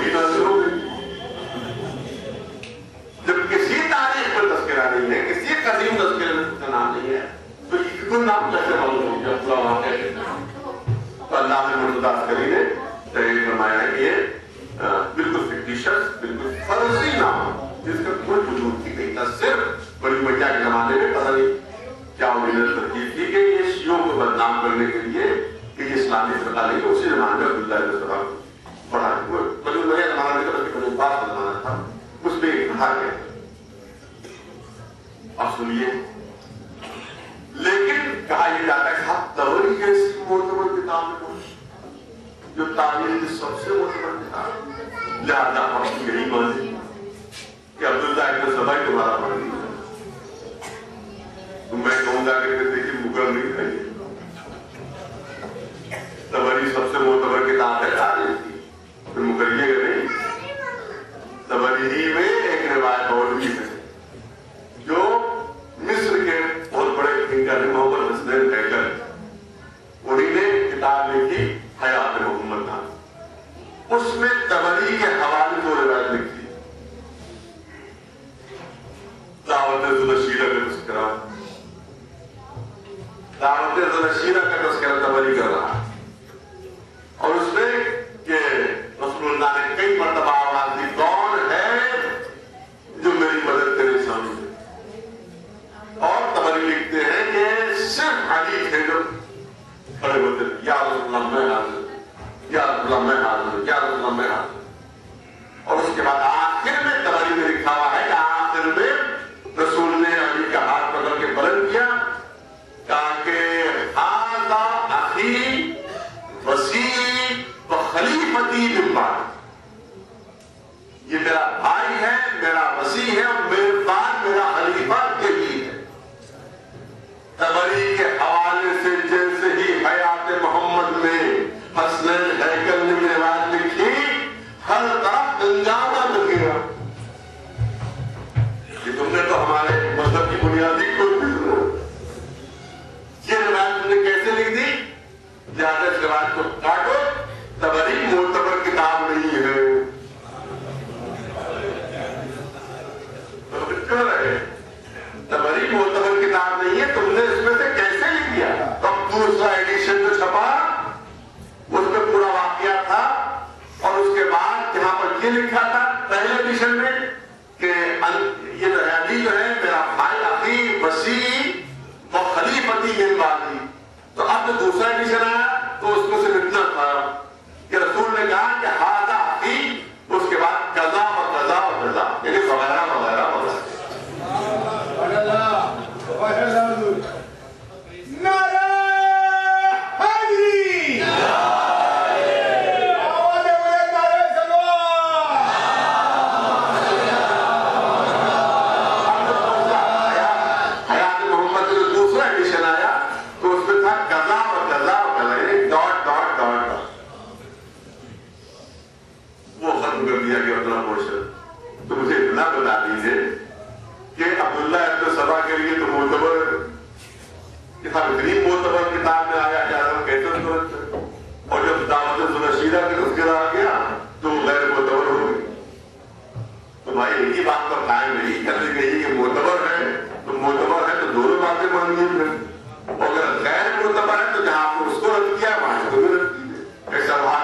वही नाज़िल हो गई। जब किसी तारीख में तज़किरा नहीं है, किसी कदीम तज़किरे में उसका नाम नहीं है, तो इसको नाम कैसे मालूम हो गया पूरा वाक़या कैसे? तो अल्लाह ने मुर्तज़ा अस्करी ने फरमाया है कि ये बिल्कुल फिक्टिशियस, बिल्कुल फर्जी नाम, जिसका कोई वजूद नहीं था। सिर्फ बड़ी उमैया के जमाने में पता नहीं क्या ओरिजिनल तरकीब की गई ये शियों को बदनाम करने के लिए कि ये इस्लामी फिरका नहीं, उसी जमाने में अब्दुल्लाह इब्न सबा पढ़ा बड़ी उमैया जमाना नहीं था, बल्कि बड़ी बात का जमाना था, उसमें कहा गया। अब सुनिए, लेकिन कहा यह जाता है कि तबरी जैसी मोतबर किताब में जो तारीख की सबसे मोतबर किताब, लिहाजा हम यही माने कि अब्दुल्लाह इब्न सबा तुम्हारा पढ़ लिया। तो मैं कहूंगा कि देखिए मुगल नहीं है, तबरी सबसे मोतबर किताब है तारीख की, तो मुकरिएगा नहीं। तबरी ही में एक रिवायत और भी है जो मिस्र के बहुत बड़े थिंकर मोहम्मद हसनैन हैकल, उन्हीं ने किताब लिखी हयात मोहम्मद नाम, उसमें तबरी के हवाले दो रिवायत लिखी। दावत-ए-ज़ुल-शीरा का तज़किरा, दावत-ए-ज़ुल-शीरा का तज़किरा तबरी कर रहा है, और उसमें कि रसूलुल्लाह ने कई मर्तबा आवाज़ दी, कौन है जो मेरी मदद करे सामने। और तबरी लिखते हैं कि सिर्फ अली थे जो खड़े होते, या रसूलुल्लाह मैं हाज़िर, या रसूलुल्लाह मैं हाज़िर, या रसूलुल्लाह मैं हाज़िर। और उसके बाद आखिर में तबरी में लिखा हुआ है कि आखिर में रसूल ने अली का हाथ पकड़ के बुलंद किया, कहा कि हाज़ा अखी वसी व खलीफती मिन बाद, ये मेरा भाई है, मेरा वसी है, और मेरे बाद मेरा खलीफा यही है। तबरी के हवाले से जैसे ही हयात मोहम्मद में हसनैन हैकल ने रिवायत लिखी, हर तरफ हंगामा लग गया कि तुमने तो हमारे मजहब की बुनियादी को ये रिवायत तुमने कैसे लिख दी, ज्यादा इस रिवायत को काटो, तबरी मोतबर किताब नहीं है। क्यों रहे? तबरी मोतबर किताब नहीं है, तुमने इसमें से कैसे लिख दिया? तो दूसरा एडिशन जो छपा उसमें पूरा वाकया था, और उसके बाद जहां पर ये लिखा था पहले एडिशन में कि ये जो है अली जो है मेरा भाई, अखी वसी व खलीफती मिन बादी, तो अब जो दूसरा एडिशन आया तो उसमें से इतना था कि रसूल ने कहा कि हाज़ा अखी, उसके बाद कज़ा व कज़ा व कज़ा, यानी वगैरह वगैरह वगैरह। तो मुझे इतना बता दीजिए कि अब्दुल्लाह इब्न सबा के लिए तो मोतबर बेहतरीन मोतबर किताब में आया क्या कैसे तुरंत, और जब दावत-ए-ज़ुल-शीरा का तज़किरा आ गया तो गैर मोतबर हो गई। तो भाई एक ही बात पर कायम नहीं कर दी गई कि मोतबर है तो मोतबर है तो दोनों बातें मानिए फिर, और अगर गैर मोतबर है तो जहां आपको उसको रद्द किया वहां उसको भी रद्द कीजिए। ऐसा बात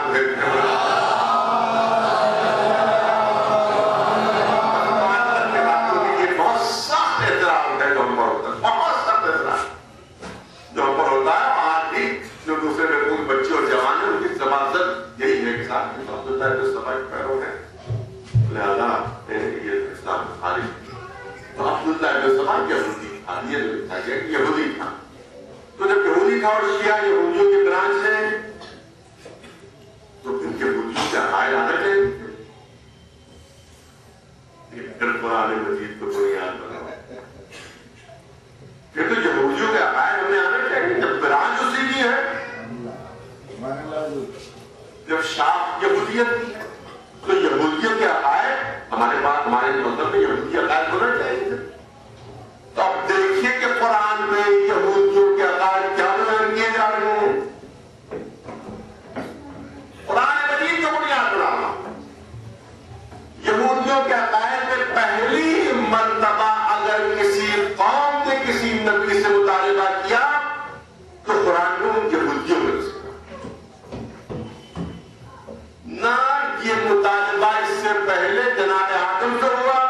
यहूदी था। तो जब यहूदी था और शिया यहूदियों की ब्रांच है तो इनके बुजुर्ग से आए आने चाहिए। फिर कुरान मजीद को बुनियाद बनाओ, फिर तो यहूदियों के अकायद हमें आने चाहिए। जब ब्रांच उसी की है, जब शाख यहूदियत तो यहूदियों के अकायद हमारे पास, हमारे मजहब में यहूदी अकायद होना चाहिए। तो अब देखिए कि कुरान में यहूदियों के अकायद क्या बयान किए जा रहे हैं। कुरान मजीद को बुनियाद बनाना, مطالبہ اس سے پہلے جناب آدم سے ہوا،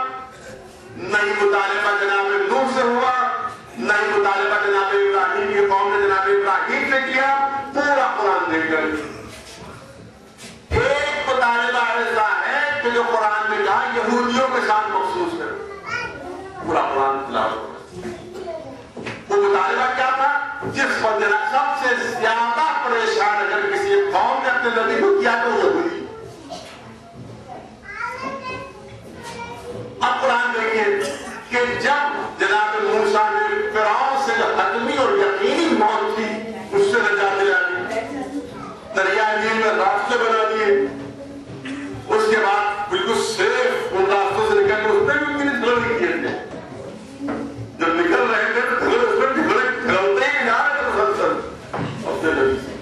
نہیں مطالبہ جناب نوح سے ہوا، نہیں مطالبہ جناب ابراہیم کی قوم نے جناب ابراہیم سے کیا. پورا قرآن دیکھ کر ایک مطالبہ ایسا ہے کہ جو قرآن میں کہا یہودیوں کے ساتھ مخصوص ہے. پورا قرآن تلاوت. وہ مطالبہ کیا تھا؟ جس پر جناب سب سے زیادہ پریشان اگر کسی قوم نے اپنے نبی کو کیا تو یہودی. اب قرآن دیکھیے کہ جب جناب موسیٰ نے فرعون سے جو حتمی اور یقینی موت تھی اس سے نجات دلا دی، دریائے نیل میں راستے بنا دیے، اس کے بعد بالکل صرف ان راستوں سے نکل کے اس میں بھی دھڑے کیے تھے. جب نکل رہے تھے تو دھڑے اس میں دھڑتے ہی جا رہے تھے مسلسل اپنے نبی سے.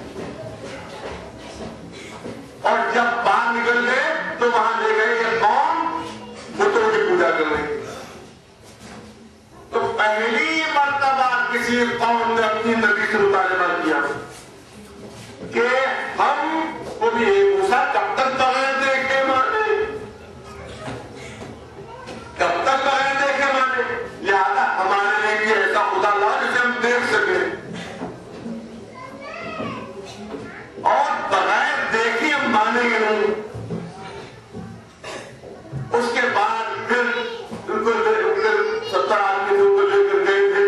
اور جب باہر نکل گئے تو وہاں لے گئے یہ قوم بتوں کی پوجا کر رہی. تو پہلی مرتبہ کسی قوم نے اپنی نبی سے مطالبہ کیا کہ ہم کو بھی موسیٰ کب تک بغیر دیکھے مانے، کب تک بغیر دیکھے مانے، لہذا ہمارے لیے بھی ایسا خدا لا جسے ہم دیکھ سکیں، اور بغیر دیکھے ہم مانیں گے نہیں. اس کے بعد پھر 70 آدمی ان کو لے کر گئے تھے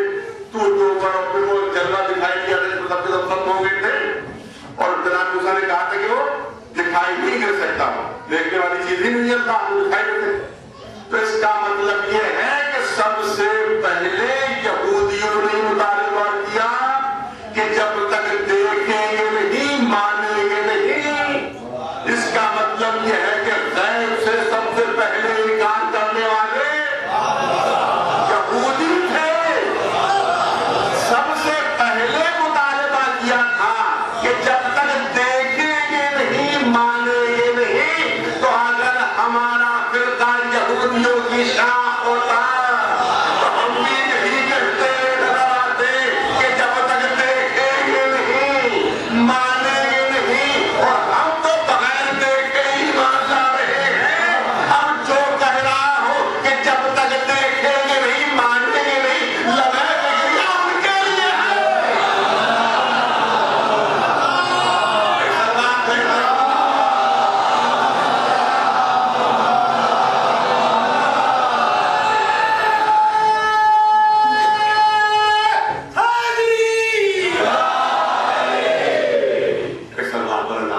تو پر اپنے وہ جلوہ دکھائی دیا تھا، سب کے سب ختم ہو گئے تھے. اور جناب موسیٰ نے کہا تھا کہ وہ دکھائی نہیں کر سکتا، دیکھنے والی چیز ہی نہیں ہے، وہ دکھائی دیتے. تو اس کا مطلب یہ ہے کہ سب سے پہلے یہودیوں نے مطالبہ کیا کہ جب تک دیکھیں گے نہیں مانیں گے نہیں. اس کا مطلب یہ ہے کہ غیب سے سب سے پہلے انکار کرنے والے یہودی تھے. سب سے پہلے مطالبہ کیا تھا کہ جب تک دیکھیں گے نہیں مانیں گے نہیں. تو اگر ہمارا فرقہ یہودیوں کی شاخ ہوتا تو ہم بھی یہی کہتے نظر آتے کہ جب تک دیکھیں گے نہیں مانیں گے نہیں. اور ہم تو بغیر دیکھے ہی مان لا رہے ہیں. اب جو کہہ رہا ہو کہ جب تک دیکھیں گے نہیں مانیں گے نہیں، لگے گا ان کے لیے ہے. ایسا بات ہے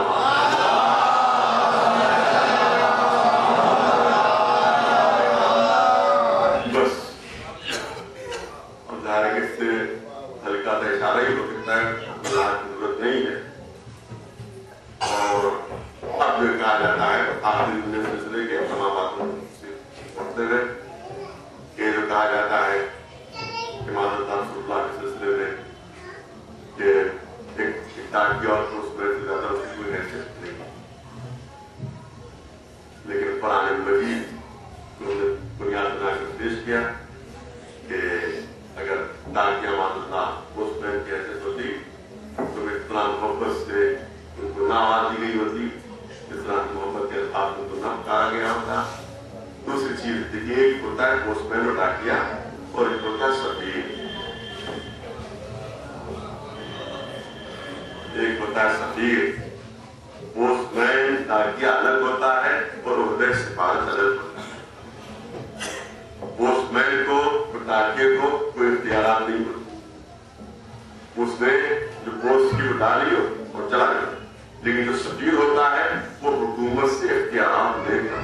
حکومت سے اختیارات لے کر